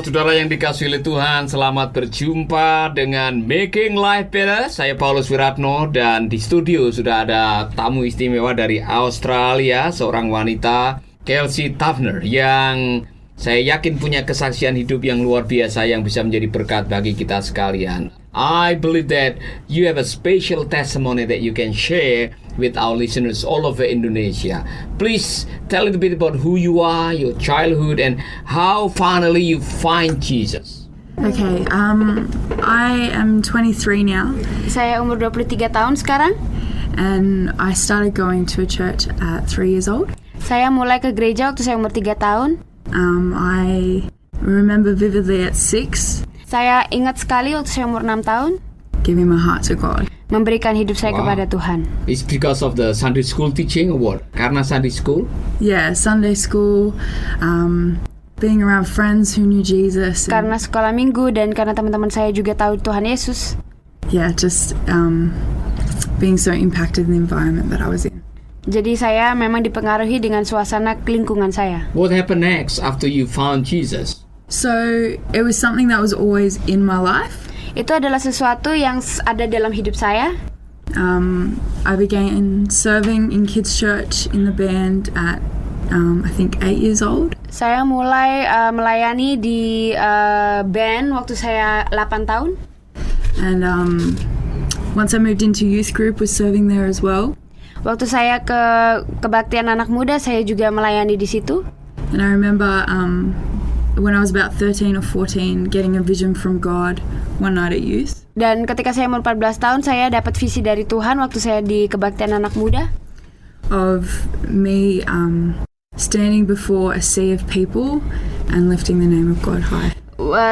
saudara yang dikasihi oleh Tuhan, selamat berjumpa dengan Making Life Better. Saya Paulus Wiratno dan di studio sudah ada tamu istimewa dari Australia, seorang wanita, Kelsey Tafner, yang saya yakin punya kesaksian hidup yang luar biasa yang bisa menjadi berkat bagi kita sekalian. I believe that you have a special testimony that you can share with our listeners all over Indonesia. Please tell a little bit about who you are, your childhood, and how finally you find Jesus. Okay, I am 23 now. Saya umur 23 tahun sekarang. And I started going to a church at 3 years old. Saya mulai ke gereja waktu saya umur 3 tahun. I remember vividly at 6 Saya ingat sekali waktu saya umur 6 tahun giving my heart to God. memberikan hidup saya kepada Tuhan. It's because of the Sunday school teaching or what? Karena Sunday school? Yeah, Sunday school, being around friends who knew Jesus. Karena sekolah minggu dan karena teman-teman saya juga tahu Tuhan Yesus. Yeah, just being so impacted in the environment that I was in. Jadi saya memang dipengaruhi dengan suasana lingkungan saya. What happened next after you found Jesus? So it was something that was always in my life. Itu adalah sesuatu yang ada dalam hidup saya. I began serving in kids' church in the band at I think 8 years old. Saya mulai melayani di band waktu saya 8 tahun. And once I moved into youth group, was serving there as well. Waktu saya ke kebaktian anak muda, saya juga melayani di situ. And I remember when I was about 13 or 14, getting a vision from God one night at youth. Dan ketika saya umur 14 tahun, saya dapat visi dari Tuhan waktu saya di kebaktian anak muda. Of me standing before a sea of people and lifting the name of God high.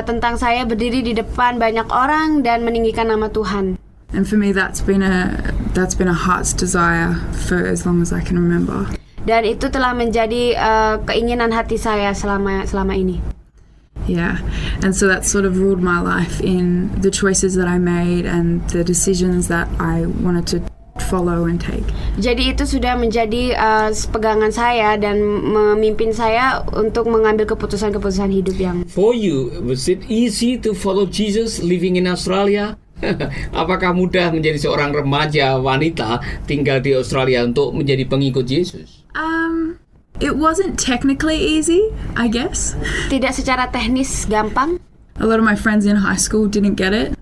Tentang saya berdiri di depan banyak orang dan meninggikan nama Tuhan. And for me, that's been a heart's desire for as long as I can remember. Dan itu telah menjadi keinginan hati saya selama ini. Yeah, and so that sort of ruled my life in the choices that I made and the decisions that I wanted to follow and take. Jadi itu sudah menjadi pegangan saya dan memimpin saya untuk mengambil keputusan-keputusan hidup yang. For you, was it easy to follow Jesus living in Australia? Apakah mudah menjadi seorang remaja wanita tinggal di Australia untuk menjadi pengikut Yesus? It wasn't technically easy, I guess. Tidak secara teknis gampang. A lot of my friends in high school didn't get it.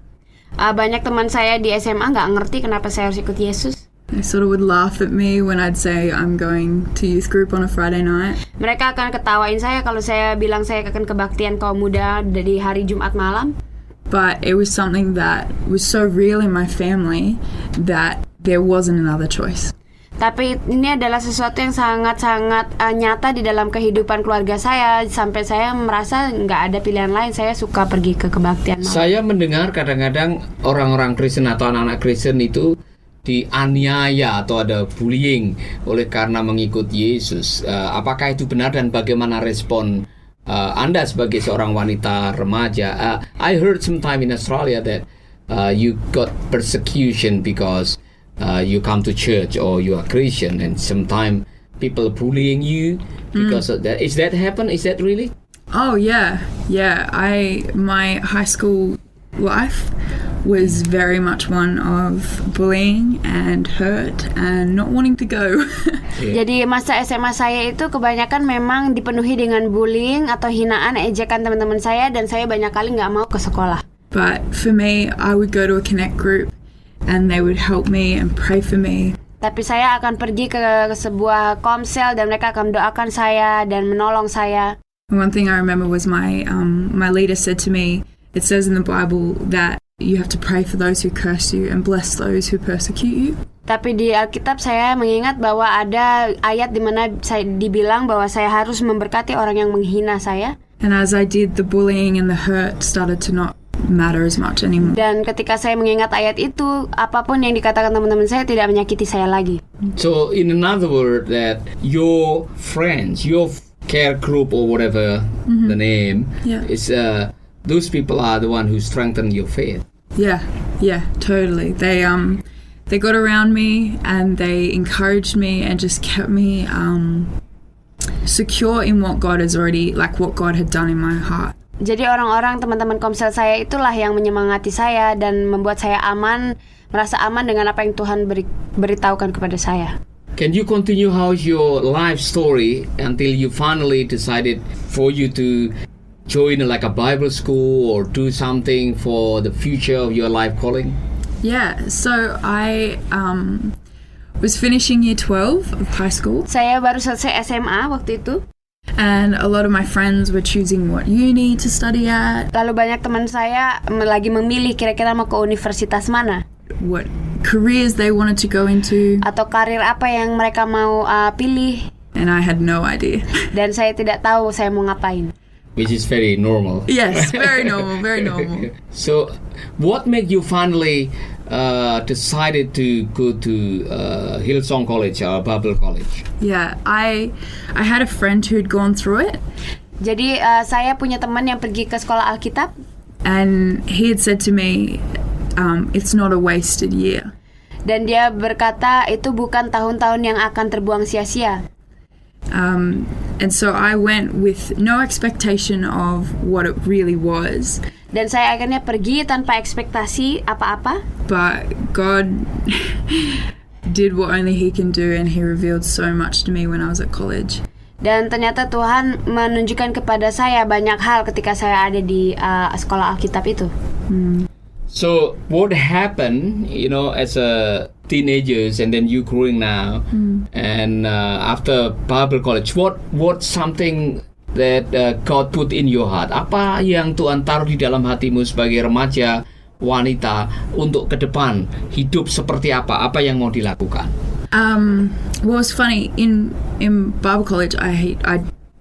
Banyak teman saya di SMA nggak ngerti kenapa saya harus ikut Yesus. They sort of would laugh at me when I'd say I'm going to youth group on a Friday night. Mereka akan ketawain saya kalau saya bilang saya akan kebaktian kaum muda di hari Jumat malam. But it was something that was so real in my family that there wasn't another choice. Tapi ini adalah sesuatu yang sangat-sangat nyata di dalam kehidupan keluarga saya. Sampai saya merasa nggak ada pilihan lain. Saya suka pergi ke kebaktian malam. Saya mendengar kadang-kadang orang-orang Kristen atau anak-anak Kristen itu dianiaya atau ada bullying oleh karena mengikut Yesus. Apakah itu benar dan bagaimana respon Anda sebagai seorang wanita remaja? I heard sometime in Australia that you got persecution because you come to church or you are Christian, and sometimes people bullying you because of that. Is that happen? Is that really? Oh yeah. My high school life was very much one of bullying and hurt and not wanting to go. Jadi masa SMA saya itu kebanyakan memang dipenuhi dengan bullying atau hinaan, ejekan teman-teman saya, dan saya banyak kali nggak mau ke sekolah. But for me, I would go to a connect group and they would help me and pray for me. Tapi saya akan pergi ke sebuah komsel dan mereka akan mendoakan saya dan menolong saya. One thing I remember was my leader said to me, it says in the Bible that you have to pray for those who curse you and bless those who persecute you. Tapi di Alkitab saya mengingat bahwa ada ayat di mana saya dibilang bahwa saya harus memberkati orang yang menghina saya. And as I did, the bullying and the hurt started to not matter as much anymore. Dan ketika saya mengingat ayat itu, apapun yang dikatakan teman-teman saya tidak menyakiti saya lagi. So in another word, that your friends, your care group or whatever the name is, those people are the one who strengthen your faith. Yeah, totally. They got around me and they encouraged me and just kept me secure in what God has already, like what God had done in my heart. Jadi orang-orang teman-teman komsel saya itulah yang menyemangati saya dan membuat saya merasa aman dengan apa yang Tuhan beritahukan kepada saya. Can you continue how's your life story until you finally decided for you to join like a Bible school or do something for the future of your life calling? Yeah, so I was finishing year 12 of high school, Saya baru selesai SMA waktu itu. and a lot of my friends were choosing what uni to study at, Lalu banyak teman saya lagi memilih kira-kira mau ke universitas mana what careers they wanted to go into, atau karir apa yang mereka mau pilih, and I had no idea. dan saya tidak tahu saya mau ngapain. Which is very normal. Yes, very normal, very normal. So, what made you finally decided to go to Hillsong College or Bible College? Yeah, I had a friend who'd gone through it, Jadi saya punya teman yang pergi ke sekolah Alkitab, and he had said to me, it's not a wasted year. dan dia berkata itu bukan tahun-tahun yang akan terbuang sia-sia. And so I went with no expectation of what it really was, Dan saya akhirnya pergi tanpa ekspektasi apa-apa. but God did what only He can do, and He revealed so much to me when I was at college. Dan ternyata Tuhan menunjukkan kepada saya banyak hal ketika saya ada di sekolah Alkitab itu. So, what happened, as a teenagers and then you growing now, and after Bible College, what something that God put in your heart? Apa yang Tuhan taruh di dalam hatimu sebagai remaja wanita untuk ke depan hidup seperti apa? Apa yang mau dilakukan? Well, it's funny, in Bible college I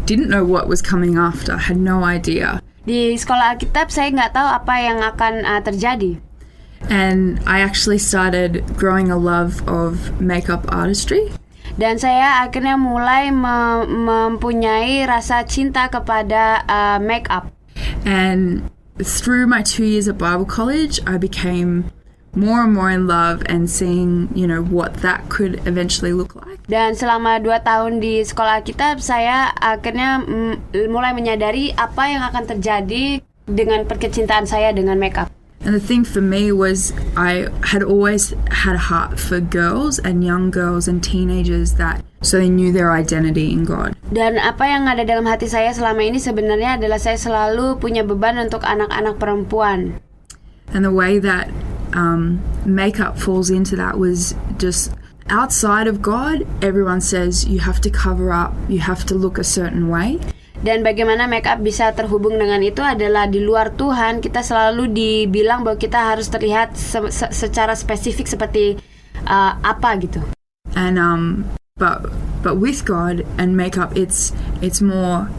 didn't know what was coming after. I had no idea. Di sekolah Alkitab saya nggak tahu apa yang akan terjadi. And I actually started growing a love of makeup artistry. Dan saya akhirnya mulai mempunyai rasa cinta kepada make up. And through my 2 years at Bible college, I became more and more in love and seeing, what that could eventually look like. Dan selama 2 tahun di sekolah Alkitab, saya akhirnya mulai menyadari apa yang akan terjadi dengan perkecintaan saya dengan make up. And the thing for me was I had always had a heart for girls and young girls and teenagers so they knew their identity in God. Dan apa yang ada dalam hati saya selama ini sebenarnya adalah saya selalu punya beban untuk anak-anak perempuan. And the way that makeup falls into that was just outside of God. Everyone says you have to cover up, you have to look a certain way. Dan bagaimana make up bisa terhubung dengan itu adalah di luar Tuhan. Kita selalu dibilang bahwa kita harus terlihat secara spesifik seperti apa gitu. And but with God and makeup, it's more,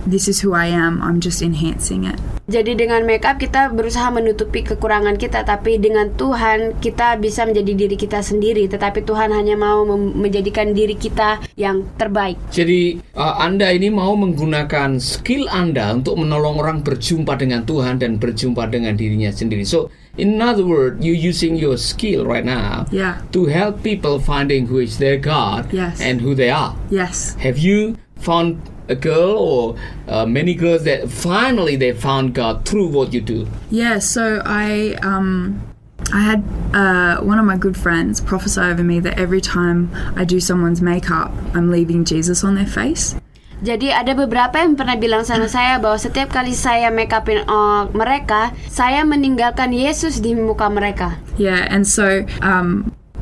this is who I am, I'm just enhancing it. Jadi dengan make up kita berusaha menutupi kekurangan kita, tapi dengan Tuhan kita bisa menjadi diri kita sendiri, tetapi Tuhan hanya mau menjadikan diri kita yang terbaik. Jadi Anda ini mau menggunakan skill Anda untuk menolong orang berjumpa dengan Tuhan dan berjumpa dengan dirinya sendiri. So, in other words, you using your skill right now to help people finding who is their God and who they are. Yes. Have you found a girl or many girls that finally they found God through what you do? Yeah, so I had one of my good friends prophesy over me that every time I do someone's makeup, I'm leaving Jesus on their face. Jadi ada beberapa yang pernah bilang sama saya bahwa setiap kali saya make upin mereka, saya meninggalkan Yesus di muka mereka. Yeah, and so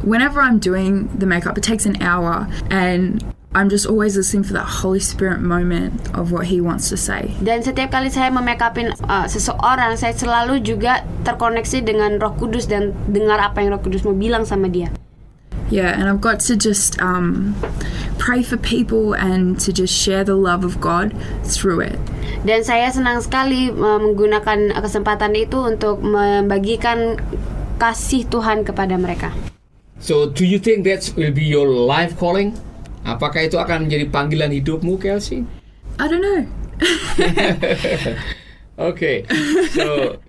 whenever I'm doing the makeup, it takes an hour, and I'm just always listening for that Holy Spirit moment of what He wants to say. Dan setiap kali saya memake upin seseorang, saya selalu juga terkoneksi dengan Roh Kudus dan dengar apa yang Roh Kudus mau bilang sama dia. Yeah, and I've got to just pray for people and to just share the love of God through it. Dan saya senang sekali menggunakan kesempatan itu untuk membagikan kasih Tuhan kepada mereka. So, do you think that will be your life calling? Apakah itu akan menjadi panggilan hidupmu, Kelsey? I don't know. Okay, so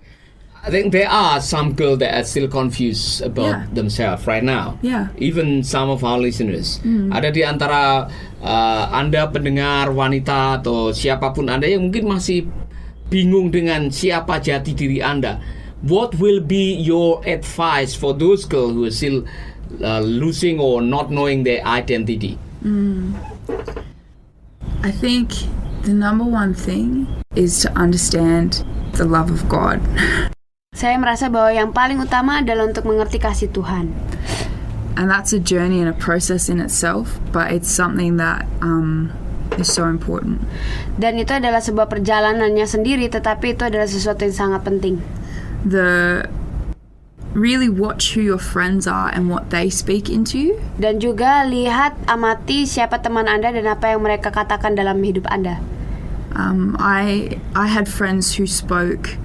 I think there are some girls that are still confused about themselves right now. Yeah. Even some of our listeners. Ada di antara Anda pendengar wanita atau siapapun Anda yang mungkin masih bingung dengan siapa jati diri Anda, what will be your advice for those girls who are still losing or not knowing their identity? I think the number one thing is to understand the love of God. Saya merasa bahwa yang paling utama adalah untuk mengerti kasih Tuhan. And that's a journey and a process in itself, but it's something that is so important. Dan itu adalah sebuah perjalanannya sendiri, tetapi itu adalah sesuatu yang sangat penting. Really watch who your friends are and what they speak into you. Dan juga lihat, amati siapa teman Anda dan apa yang mereka katakan dalam hidup Anda. I had friends who spoke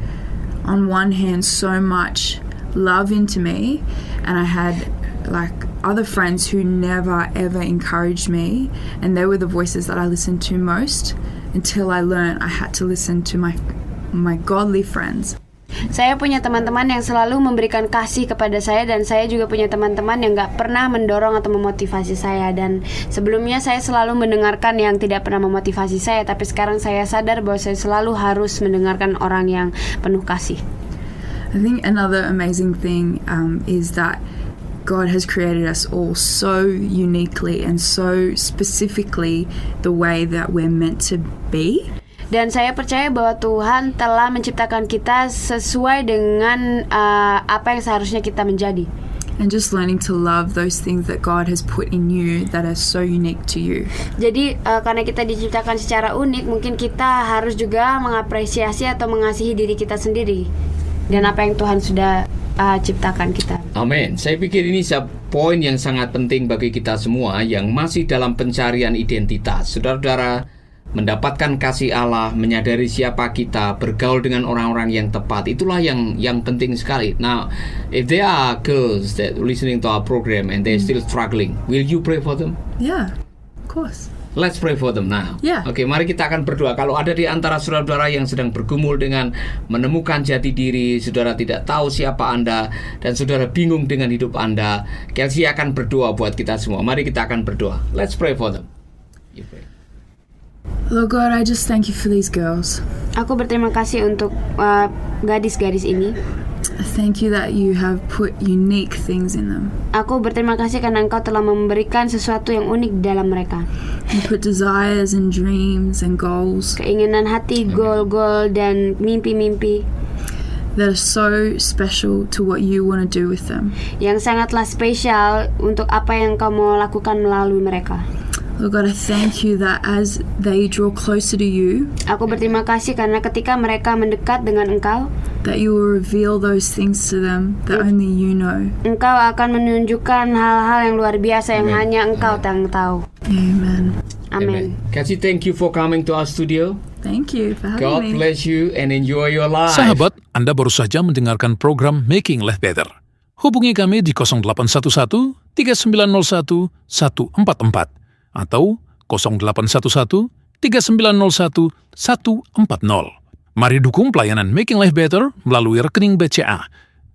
on one hand so much love into me, and I had like other friends who never ever encouraged me, and they were the voices that I listened to most until I learned I had to listen to my godly friends. Saya punya teman-teman yang selalu memberikan kasih kepada saya, dan saya juga punya teman-teman yang gak pernah mendorong atau memotivasi saya. Dan sebelumnya saya selalu mendengarkan yang tidak pernah memotivasi saya, tapi sekarang saya sadar bahwa saya selalu harus mendengarkan orang yang penuh kasih. I think another amazing thing is that God has created us all so uniquely and so specifically the way that we're meant to be. Dan saya percaya bahwa Tuhan telah menciptakan kita sesuai dengan apa yang seharusnya kita menjadi. And just learning to love those things that God has put in you that are so unique to you. Jadi karena kita diciptakan secara unik, mungkin kita harus juga mengapresiasi atau mengasihi diri kita sendiri dan apa yang Tuhan sudah ciptakan kita. Amin. Saya pikir ini poin yang sangat penting bagi kita semua yang masih dalam pencarian identitas. Saudara-saudara, mendapatkan kasih Allah, menyadari siapa kita, bergaul dengan orang-orang yang tepat, itulah yang penting sekali. Now, if there are girls that listening to our program and they're still struggling, will you pray for them? Yeah, of course. Let's pray for them now. Yeah. Oke, mari kita akan berdoa. Kalau ada di antara saudara-saudara yang sedang bergumul dengan menemukan jati diri, saudara tidak tahu siapa Anda, dan saudara bingung dengan hidup Anda, Kelsey akan berdoa buat kita semua. Mari kita akan berdoa. Let's pray for them. You pray. Lord God, I just thank you for these girls. Aku berterima kasih untuk gadis-gadis ini. I thank you that you have put unique things in them. Aku berterima kasih karena Engkau telah memberikan sesuatu yang unik di dalam mereka. You put desires and dreams and goals Keinginan hati, goal-goal, dan mimpi-mimpi that are so special to what you want to do with them. yang sangatlah spesial untuk apa yang Engkau mau lakukan melalui mereka. Lord God, I thank you that as they draw closer to you, Aku berterima kasih karena ketika mereka mendekat dengan Engkau, that you will reveal those things to them that only you know. Engkau akan menunjukkan hal-hal yang luar biasa yang Amen. hanya Engkau yang tahu. Amen. Amin. Kelsey, thank you for coming to our studio. Thank you for having God me. bless you and enjoy your life. Sahabat, Anda baru saja mendengarkan program Making Life Better. Hubungi kami di 0811 3901 144 atau 0811 3901 140. Mari dukung pelayanan Making Life Better melalui rekening BCA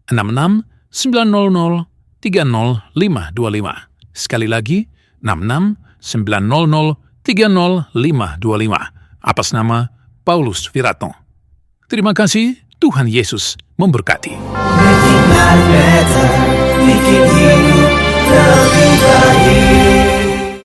66 900 30525. Sekali lagi, 66 900 30525. Atas nama Paulus Wiratno. Terima kasih, Tuhan Yesus memberkati. Making life better, bikin hidup lebih baik.